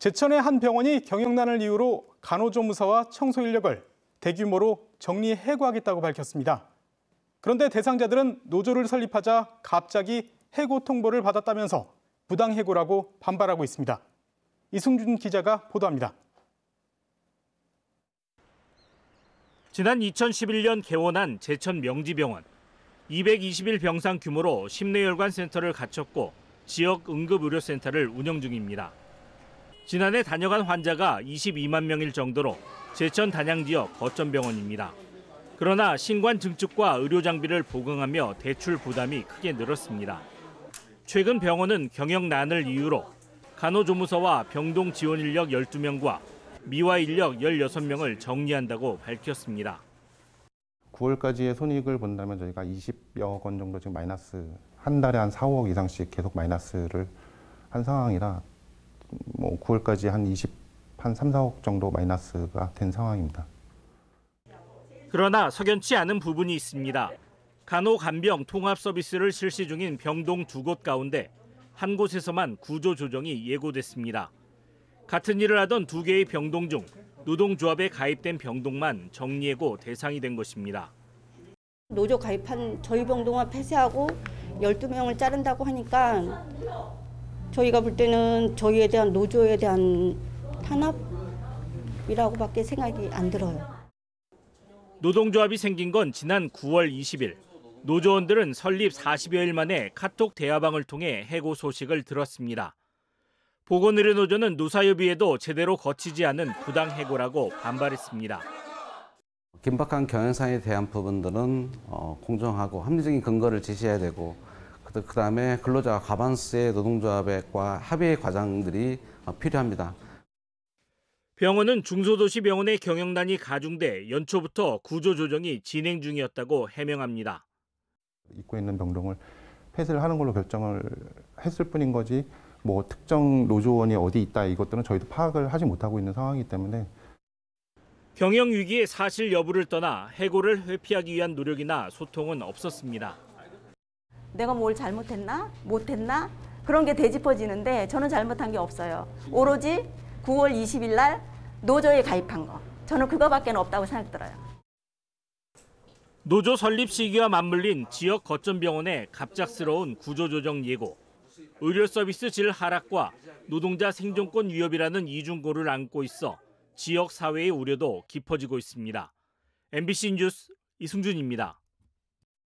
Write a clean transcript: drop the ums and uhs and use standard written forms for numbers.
제천의 한 병원이 경영난을 이유로 간호조무사와 청소 인력을 대규모로 정리해고하겠다고 밝혔습니다. 그런데 대상자들은 노조를 설립하자 갑자기 해고 통보를 받았다면서 부당해고라고 반발하고 있습니다. 이승준 기자가 보도합니다. 지난 2011년 개원한 제천 명지병원. 220일 병상 규모로 심내혈관 센터를 갖췄고 지역 응급의료센터를 운영 중입니다. 지난해 다녀간 환자가 22만 명일 정도로 제천 단양 지역 거점병원입니다. 그러나 신관 증축과 의료 장비를 보강하며 대출 부담이 크게 늘었습니다. 최근 병원은 경영난을 이유로 간호조무사와 병동 지원 인력 12명과 미화 인력 16명을 정리한다고 밝혔습니다. 9월까지의 손익을 본다면 저희가 20여 건 정도 지금 마이너스, 한 달에 한 4, 5억 이상씩 계속 마이너스를 한 상황이라 9월까지 한 3, 4억 정도 마이너스가 된 상황입니다. 그러나 석연치 않은 부분이 있습니다. 간호간병 통합 서비스를 실시 중인 병동 2곳 가운데 한 곳에서만 구조 조정이 예고됐습니다. 같은 일을 하던 2개의 병동 중 노동조합에 가입된 병동만 정리해고 대상이 된 것입니다. 노조 가입한 저희 병동만 폐쇄하고 12명을 자른다고 하니까 저희가 볼 때는 저희에 대한 노조에 대한 탄압이라고밖에 생각이 안 들어요. 노동조합이 생긴 건 지난 9월 20일. 노조원들은 설립 40여일 만에 카톡 대화방을 통해 해고 소식을 들었습니다. 보건의료노조는 노사협의회도 제대로 거치지 않은 부당해고라고 반발했습니다. 긴박한 경영상에 대한 부분들은 공정하고 합리적인 근거를 제시해야 되고 그다음에 근로자와 과반수의 노동조합과 합의 과정들이 필요합니다. 병원은 중소도시 병원의 경영난이 가중돼 연초부터 구조조정이 진행 중이었다고 해명합니다. 입구에 있는 병동을 폐쇄를 하는 걸로 결정을 했을 뿐인 거지 특정 노조원이 어디 있다 이것들은 저희도 파악을 하지 못하고 있는 상황이기 때문에 경영 위기의 사실 여부를 떠나 해고를 회피하기 위한 노력이나 소통은 없었습니다. 내가 뭘 잘못했나? 못했나? 그런 게 되짚어지는데 저는 잘못한 게 없어요. 오로지 9월 20일 날 노조에 가입한 거. 저는 그거밖에 없다고 생각 들어요. 노조 설립 시기와 맞물린 지역 거점병원의 갑작스러운 구조조정 예고, 의료 서비스 질 하락과 노동자 생존권 위협이라는 이중고를 안고 있어 지역 사회의 우려도 깊어지고 있습니다. MBC 뉴스 이승준입니다.